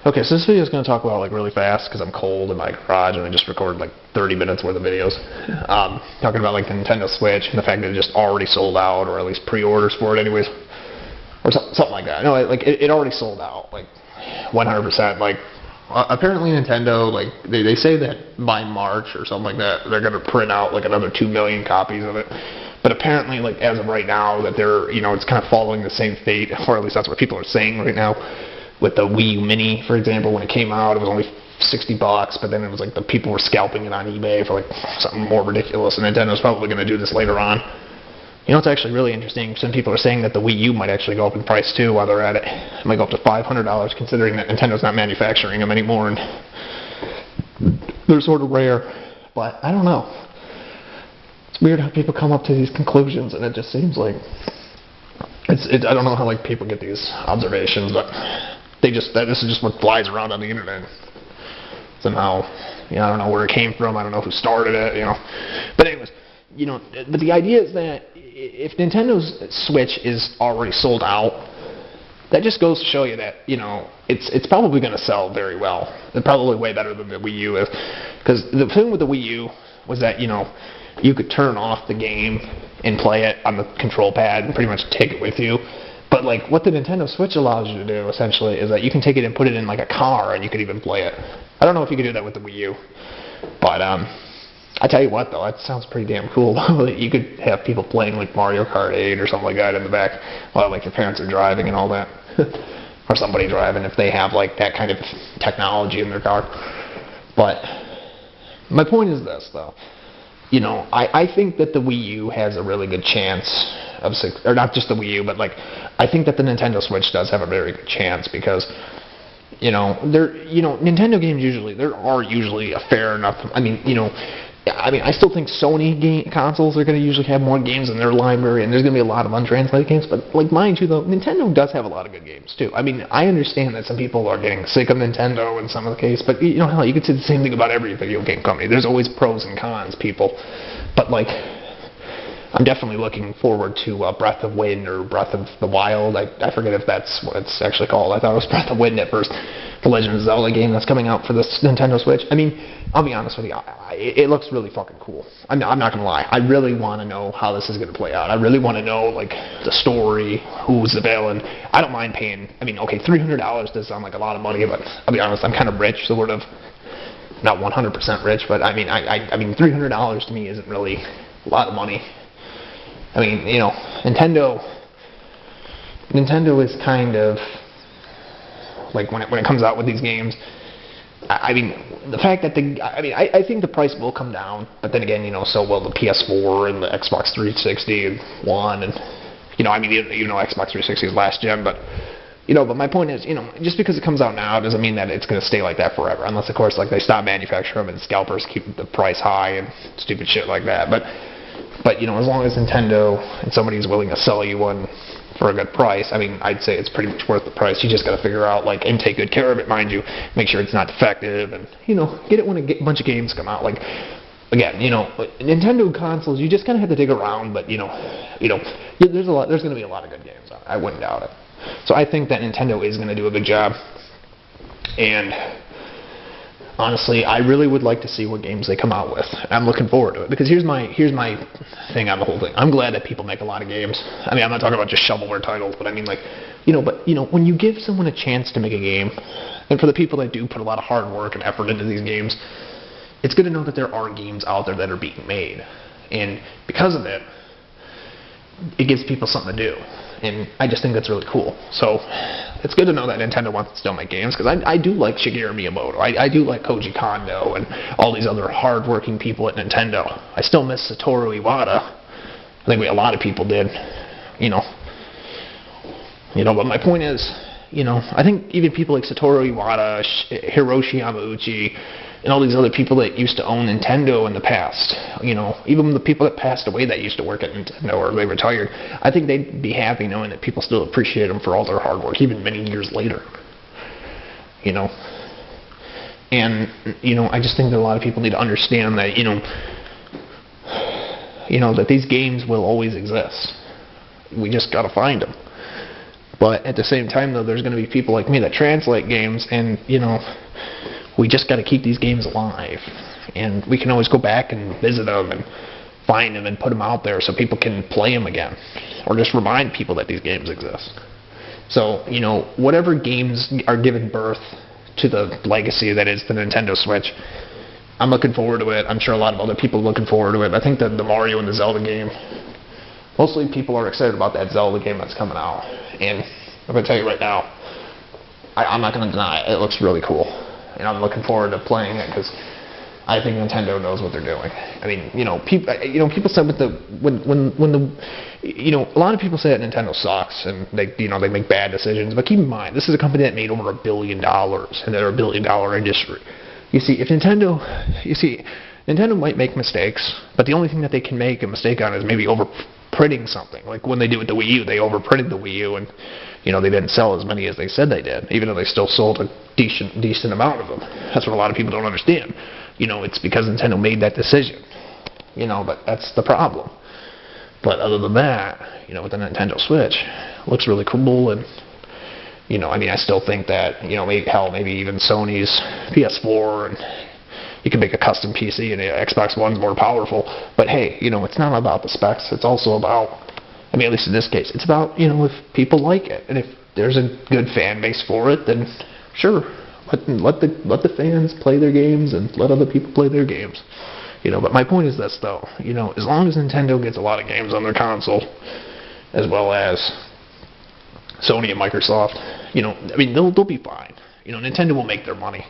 Okay, so this video is going to talk about like really fast because I'm cold in my garage and I just recorded like 30 minutes worth of videos. Talking about like the Nintendo Switch and the fact that it just already sold out, or at least pre-orders for it anyways, or something like that. No, like it already sold out, like 100%. Like apparently Nintendo, like they say that by March or something like that they're going to print out like another 2 million copies of it. But apparently, like as of right now, that they're it's kind of following the same fate, or at least that's what people are saying right now. With the Wii U Mini, for example, when it came out, it was only $60, but then it was like the people were scalping it on eBay for like something more ridiculous, and Nintendo's probably going to do this later on. It's actually really interesting. Some people are saying that the Wii U might actually go up in price too while they're at it. It might go up to $500, considering that Nintendo's not manufacturing them anymore, and they're sort of rare. But I don't know. It's weird how people come up to these conclusions, and it just seems like I don't know how like people get these observations, but this is just what flies around on the internet. Somehow, I don't know where it came from. I don't know who started it. But anyways, but the idea is that if Nintendo's Switch is already sold out, that just goes to show you that it's probably going to sell very well. It's probably way better than the Wii U is, because the thing with the Wii U was that you could turn off the game and play it on the control pad and pretty much take it with you. But like what the Nintendo Switch allows you to do essentially is that you can take it and put it in like a car and you could even play it. I don't know if you could do that with the Wii U, but I tell you what though, that sounds pretty damn cool. You could have people playing like Mario Kart 8 or something like that in the back while like your parents are driving and all that, or somebody driving if they have like that kind of technology in their car. But my point is this though. I think that the Wii U has a really good chance of, or not just the Wii U, but like I think that the Nintendo Switch does have a very good chance because, Nintendo games are usually a fair enough. I still think Sony consoles are going to usually have more games in their library, and there's going to be a lot of untranslated games. But like mind you, though, Nintendo does have a lot of good games too. I understand that some people are getting sick of Nintendo in some of the case, but hell, you could say the same thing about every video game company. There's always pros and cons, people. But like, I'm definitely looking forward to Breath of Wind or Breath of the Wild. I forget if that's what it's actually called. I thought it was Breath of Wind at first. The Legend of Zelda game that's coming out for this Nintendo Switch. I'll be honest with you, it looks really fucking cool. I'm not going to lie. I really want to know how this is going to play out. I really want to know, like, the story, who's the villain. I don't mind paying, okay, $300 does sound like a lot of money, but I'll be honest, I'm kind of rich, sort of. Not 100% rich, but $300 to me isn't really a lot of money. Nintendo is kind of like when it comes out with these games. The fact that I think the price will come down, but then again, so will the PS4 and the Xbox 360 and One, and Xbox 360 is last gen, but but my point is, just because it comes out now doesn't mean that it's going to stay like that forever, unless of course like they stop manufacturing them and scalpers keep the price high and stupid shit like that. But as long as Nintendo and somebody's willing to sell you one for a good price, I'd say it's pretty much worth the price. You just got to figure out, like, and take good care of it, mind you. Make sure it's not defective, and get it when a bunch of games come out. Like, again, Nintendo consoles, you just kind of have to dig around, but there's going to be a lot of good games on it. I wouldn't doubt it. So I think that Nintendo is going to do a good job, and honestly, I really would like to see what games they come out with. I'm looking forward to it, because here's my thing on the whole thing. I'm glad that people make a lot of games. I'm not talking about just shovelware titles, but when you give someone a chance to make a game, and for the people that do put a lot of hard work and effort into these games, it's good to know that there are games out there that are being made, and because of it, it gives people something to do. And I just think that's really cool. So it's good to know that Nintendo wants to still make games, because I do like Shigeru Miyamoto. I do like Koji Kondo and all these other hard-working people at Nintendo. I still miss Satoru Iwata. I think a lot of people did. But my point is, I think even people like Satoru Iwata, Hiroshi Yamauchi, and all these other people that used to own Nintendo in the past, even the people that passed away that used to work at Nintendo or they retired, I think they'd be happy knowing that people still appreciate them for all their hard work, even many years later. And, I just think that a lot of people need to understand that, that these games will always exist. We just gotta find them. But at the same time, though, there's going to be people like me that translate games, and, we just got to keep these games alive. And we can always go back and visit them and find them and put them out there so people can play them again. Or just remind people that these games exist. So, whatever games are giving birth to the legacy that is the Nintendo Switch, I'm looking forward to it. I'm sure a lot of other people are looking forward to it. I think that the Mario and the Zelda game, mostly people are excited about that Zelda game that's coming out. And I'm going to tell you right now, I'm not going to deny it. It looks really cool. And I'm looking forward to playing it because I think Nintendo knows what they're doing. I mean, people said with a lot of people say that Nintendo sucks and they make bad decisions. But keep in mind, this is a company that made over $1 billion, and they're $1 billion industry. Nintendo might make mistakes, but the only thing that they can make a mistake on is maybe overprinting something. Like when they did with the Wii U, they overprinted the Wii U, and they didn't sell as many as they said they did, even though they still sold a decent amount of them. That's what a lot of people don't understand. It's because Nintendo made that decision. But that's the problem. But other than that, with the Nintendo Switch, it looks really cool, and I still think that, maybe even Sony's PS4, and you can make a custom PC, and the Xbox One's more powerful. But hey, it's not about the specs. It's also about, at least in this case, it's about, if people like it, and if there's a good fan base for it, then sure, let the fans play their games and let other people play their games. But my point is this, though, as long as Nintendo gets a lot of games on their console, as well as Sony and Microsoft, they'll be fine. Nintendo will make their money.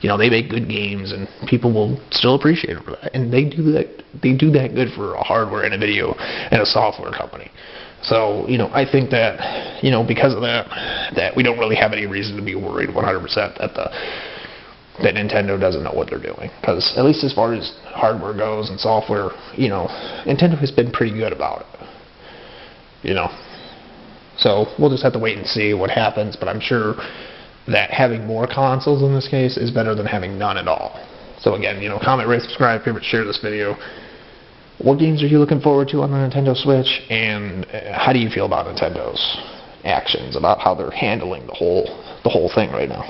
They make good games, and people will still appreciate it for that. And they do that good for a hardware and a video and a software company. So, I think that, because of that we don't really have any reason to be worried 100% that Nintendo doesn't know what they're doing. Because at least as far as hardware goes and software, Nintendo has been pretty good about it. So we'll just have to wait and see what happens, but I'm sure that having more consoles in this case is better than having none at all. So again, comment, rate, subscribe, favorite, share this video. What games are you looking forward to on the Nintendo Switch, and how do you feel about Nintendo's actions, about how they're handling the whole thing right now?